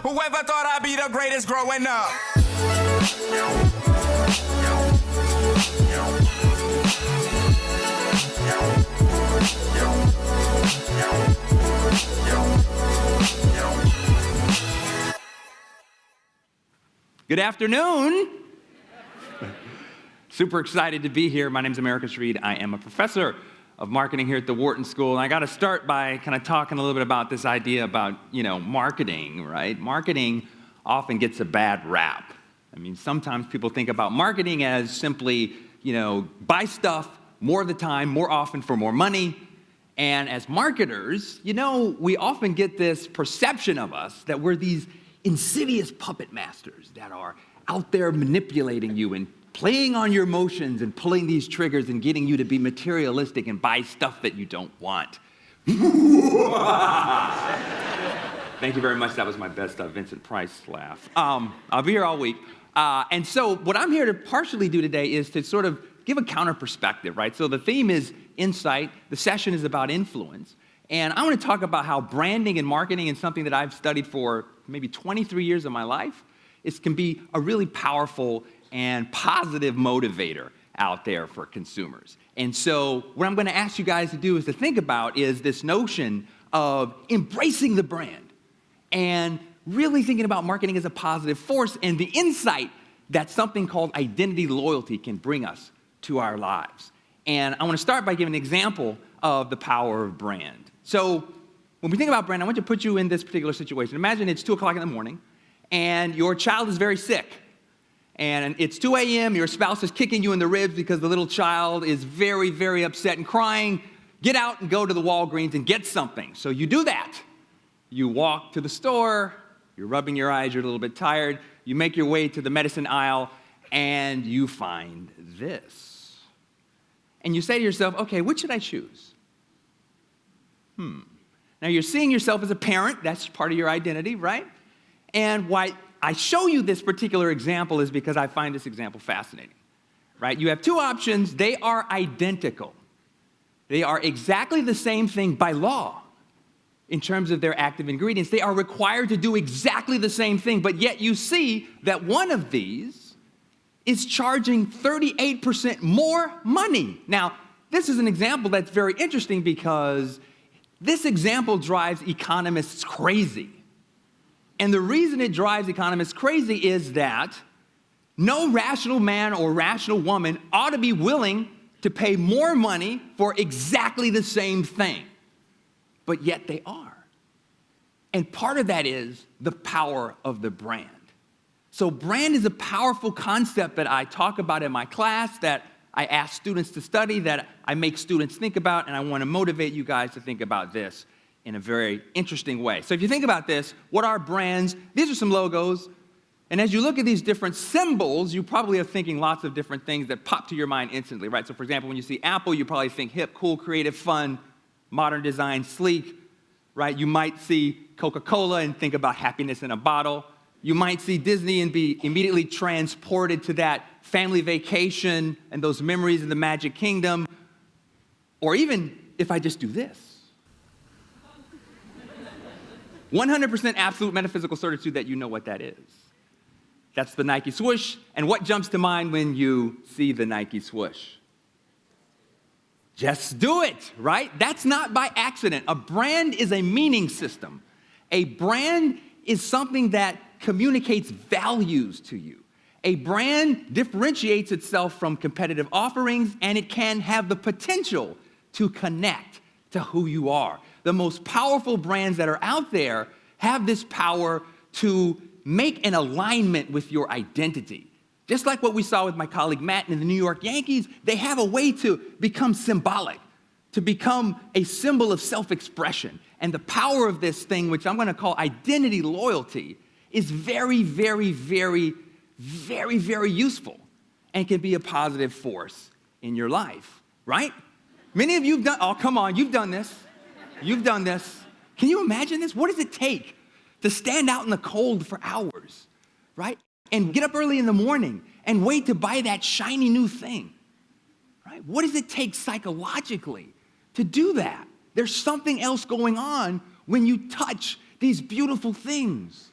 Whoever thought I'd be the greatest growing up? Good afternoon. Super excited to be here. My name is Americus. I am a professor of marketing here at the Wharton School. And I got to start by kind of talking a little bit about this idea about, marketing, right? Marketing often gets a bad rap. I mean, sometimes people think about marketing as simply, buy stuff more of the time, more often for more money. And as marketers, we often get this perception of us that we're these insidious puppet masters that are out there manipulating you and playing on your emotions and pulling these triggers and getting you to be materialistic and buy stuff that you don't want. Thank you very much. That was my best Vincent Price laugh. I'll be here all week. And so what I'm here to partially do today is to sort of give a counter perspective, right? So the theme is insight. The session is about influence. And I want to talk about how branding and marketing is something that I've studied for maybe 23 years of my life. It can be a really powerful and positive motivator out there for consumers. And so what I'm going to ask you guys to do is to think about is this notion of embracing the brand and really thinking about marketing as a positive force and the insight that something called identity loyalty can bring us to our lives. And I want to start by giving an example of the power of brand. So when we think about brand, I want to put you in this particular situation. Imagine it's 2 o'clock in the morning, and your child is very sick. And it's 2 a.m., your spouse is kicking you in the ribs because the little child is very, very upset and crying. Get out and go to the Walgreens and get something. So you do that. You walk to the store, you're rubbing your eyes, you're a little bit tired. You make your way to the medicine aisle, and you find this. And you say to yourself, okay, what should I choose? Now, you're seeing yourself as a parent. That's part of your identity, right? And why I show you this particular example is because I find this example fascinating, right? You have 2 options. They are identical. They are exactly the same thing by law in terms of their active ingredients. They are required to do exactly the same thing, but yet you see that one of these is charging 38% more money. Now, this is an example that's very interesting because this example drives economists crazy. And the reason it drives economists crazy is that no rational man or rational woman ought to be willing to pay more money for exactly the same thing. But yet they are. And part of that is the power of the brand. So brand is a powerful concept that I talk about in my class, that I ask students to study, that I make students think about, and I want to motivate you guys to think about this in a very interesting way. So if you think about this, what are brands? These are some logos. And as you look at these different symbols, you probably are thinking lots of different things that pop to your mind instantly, right? So for example, when you see Apple, you probably think hip, cool, creative, fun, modern design, sleek, right? You might see Coca-Cola and think about happiness in a bottle. You might see Disney and be immediately transported to that family vacation and those memories of the Magic Kingdom. Or even if I just do this. 100% absolute metaphysical certitude that you know what that is. That's the Nike swoosh. And what jumps to mind when you see the Nike swoosh? Just do it, right? That's not by accident. A brand is a meaning system. A brand is something that communicates values to you. A brand differentiates itself from competitive offerings, and it can have the potential to connect to who you are. The most powerful brands that are out there have this power to make an alignment with your identity. Just like what we saw with my colleague Matt in the New York Yankees, they have a way to become symbolic, to become a symbol of self-expression. And the power of this thing, which I'm going to call identity loyalty, is very, very, very, very, very useful and can be a positive force in your life, right? Many of you have done, oh, come on, you've done this. You've done this. Can you imagine this? What does it take to stand out in the cold for hours, right? And get up early in the morning and wait to buy that shiny new thing, right? What does it take psychologically to do that? There's something else going on when you touch these beautiful things.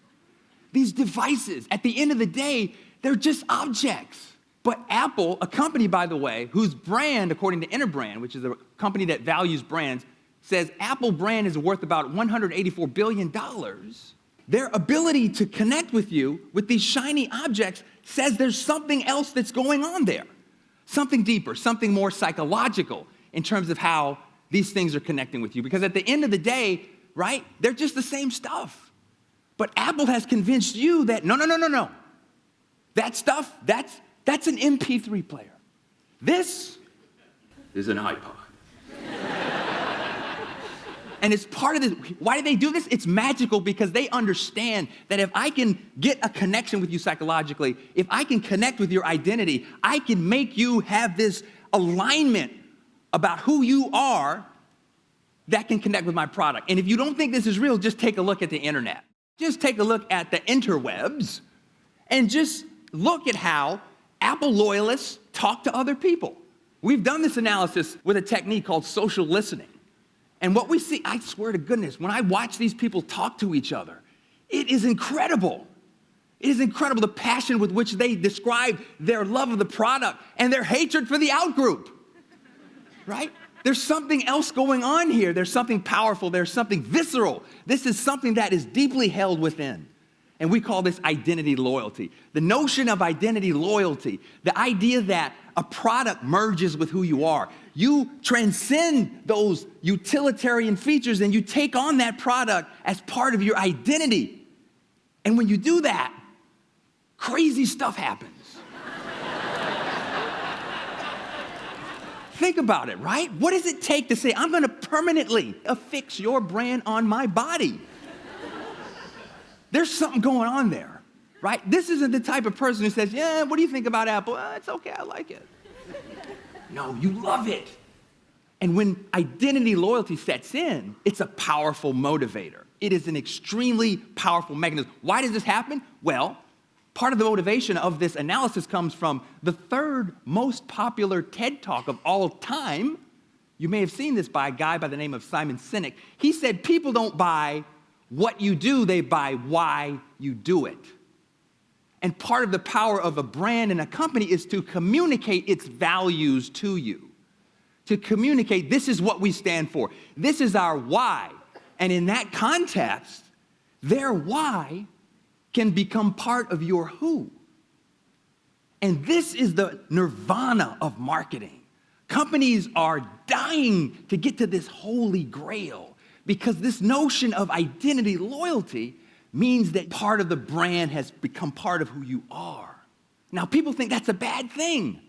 these devices, at the end of the day, they're just objects. But Apple, a company, by the way, whose brand, according to Interbrand, which is a company that values brands, says Apple brand is worth about $184 billion. Their ability to connect with you with these shiny objects says there's something else that's going on there. Something deeper, something more psychological in terms of how these things are connecting with you. Because at the end of the day, right, they're just the same stuff. But Apple has convinced you that no. That stuff, that's an MP3 player. This is an iPod. And it's part of this. Why do they do this? It's magical because they understand that if I can get a connection with you psychologically, if I can connect with your identity, I can make you have this alignment about who you are that can connect with my product. And if you don't think this is real, just take a look at the internet. Just take a look at the interwebs and just look at how Apple loyalists talk to other people. We've done this analysis with a technique called social listening. And what we see, I swear to goodness, when I watch these people talk to each other, it is incredible. It is incredible the passion with which they describe their love of the product and their hatred for the outgroup, right? There's something else going on here. There's something powerful. There's something visceral. This is something that is deeply held within. And we call this identity loyalty. The notion of identity loyalty, the idea that a product merges with who you are. You transcend those utilitarian features and you take on that product as part of your identity. And when you do that, crazy stuff happens. Think about it, right? What does it take to say, I'm going to permanently affix your brand on my body? There's something going on there, right? This isn't the type of person who says, yeah, what do you think about Apple? It's okay, I like it. No, you love it. And when identity loyalty sets in, it's a powerful motivator. It is an extremely powerful mechanism. Why does this happen? Well, part of the motivation of this analysis comes from the third most popular TED Talk of all time. You may have seen this by a guy by the name of Simon Sinek. He said, people don't buy what you do, they buy why you do it. And part of the power of a brand and a company is to communicate its values to you. To communicate, this is what we stand for. This is our why. And in that context, their why can become part of your who. And this is the nirvana of marketing. Companies are dying to get to this holy grail because this notion of identity loyalty means that part of the brand has become part of who you are. Now, people think that's a bad thing.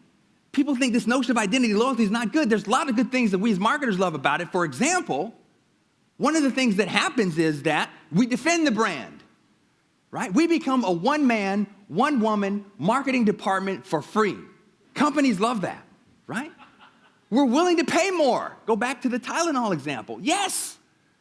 People think this notion of identity loyalty is not good. There's a lot of good things that we as marketers love about it. For example, one of the things that happens is that we defend the brand, right? We become a one-man, one-woman marketing department for free. Companies love that, right? We're willing to pay more. Go back to the Tylenol example. Yes,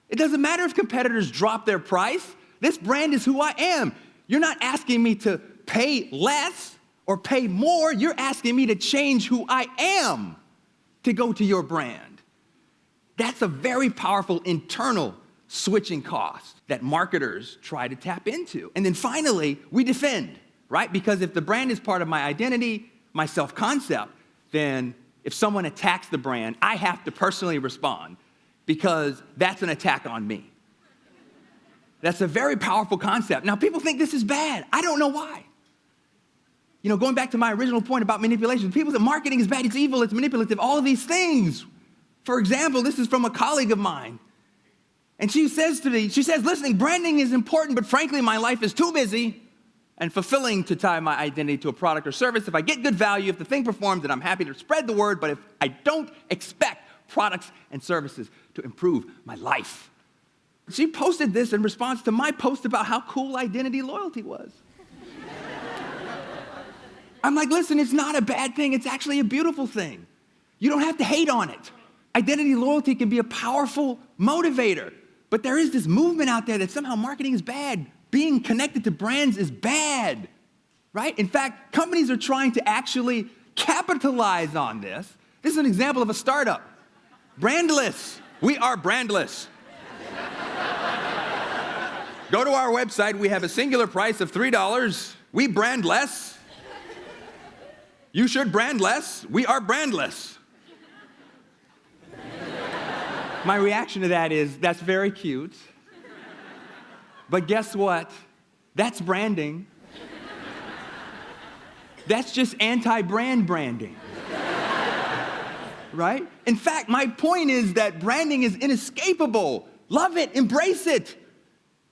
it doesn't matter if competitors drop their price. This brand is who I am. You're not asking me to pay less or pay more. You're asking me to change who I am to go to your brand. That's a very powerful internal switching cost that marketers try to tap into. And then finally, we defend, right? Because if the brand is part of my identity, my self-concept, then if someone attacks the brand, I have to personally respond because that's an attack on me. That's a very powerful concept. Now, people think this is bad. I don't know why. You know, going back to my original point about manipulation, people say marketing is bad, it's evil, it's manipulative, all of these things. For example, this is from a colleague of mine. And she says to me, listen, branding is important, but frankly, my life is too busy and fulfilling to tie my identity to a product or service. If I get good value, if the thing performs, then I'm happy to spread the word, but if I don't expect products and services to improve my life. She posted this in response to my post about how cool identity loyalty was. I'm like, listen, it's not a bad thing. It's actually a beautiful thing. You don't have to hate on it. Identity loyalty can be a powerful motivator. But there is this movement out there that somehow marketing is bad. Being connected to brands is bad, right? In fact, companies are trying to actually capitalize on this. This is an example of a startup. Brandless. We are brandless. Go to our website. We have a singular price of $3. We brand less. You should brand less. We are brandless. My reaction to that is, that's very cute. But guess what? That's branding. That's just anti-brand branding. Right? In fact, my point is that branding is inescapable. Love it, embrace it.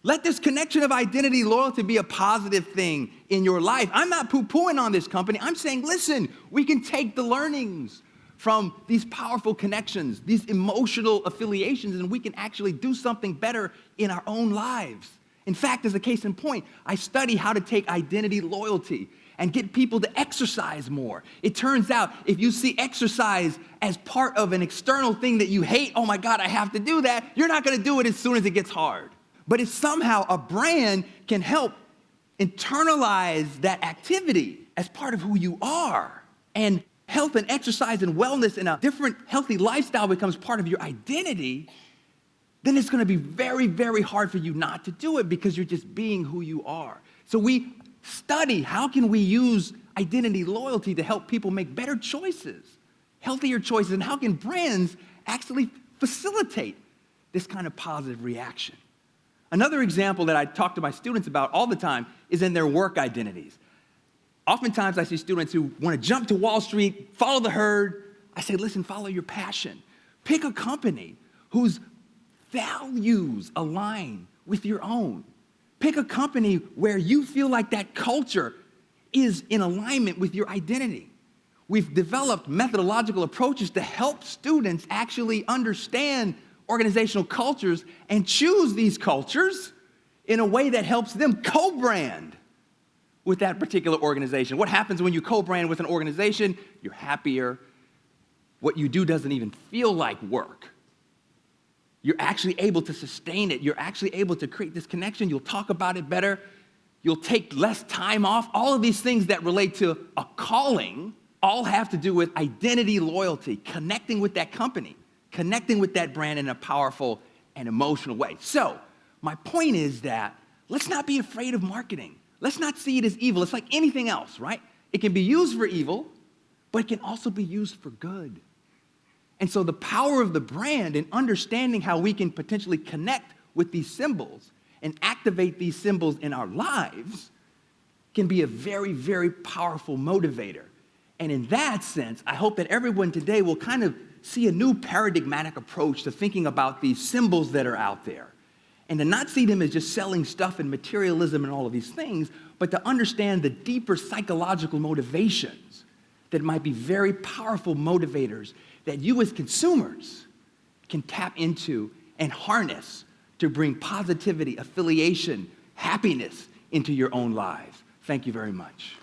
Let this connection of identity, loyalty be a positive thing in your life. I'm not poo-pooing on this company. I'm saying, listen, we can take the learnings from these powerful connections, these emotional affiliations, and we can actually do something better in our own lives. In fact, as a case in point, I study how to take identity loyalty and get people to exercise more. It turns out if you see exercise as part of an external thing that you hate, oh my God, I have to do that, you're not gonna do it as soon as it gets hard. But if somehow a brand can help internalize that activity as part of who you are, and health and exercise and wellness and a different healthy lifestyle becomes part of your identity, then it's gonna be very, very hard for you not to do it because you're just being who you are. So we study how can we use identity loyalty to help people make better choices, healthier choices, and how can brands actually facilitate this kind of positive reaction. Another example that I talk to my students about all the time is in their work identities. Oftentimes I see students who want to jump to Wall Street, follow the herd. I say, listen, follow your passion. Pick a company whose values align with your own. Pick a company where you feel like that culture is in alignment with your identity. We've developed methodological approaches to help students actually understand organizational cultures and choose these cultures in a way that helps them co-brand with that particular organization. What happens when you co-brand with an organization? You're happier. What you do doesn't even feel like work. You're actually able to sustain it. You're actually able to create this connection. You'll talk about it better. You'll take less time off. All of these things that relate to a calling all have to do with identity loyalty, connecting with that company, connecting with that brand in a powerful and emotional way. So my point is that let's not be afraid of marketing. Let's not see it as evil. It's like anything else, right? It can be used for evil, but it can also be used for good. And so the power of the brand and understanding how we can potentially connect with these symbols and activate these symbols in our lives can be a very, very powerful motivator. And in that sense, I hope that everyone today will kind of see a new paradigmatic approach to thinking about these symbols that are out there. And to not see them as just selling stuff and materialism and all of these things, but to understand the deeper psychological motivations that might be very powerful motivators that you as consumers can tap into and harness to bring positivity, affiliation, happiness into your own lives. Thank you very much.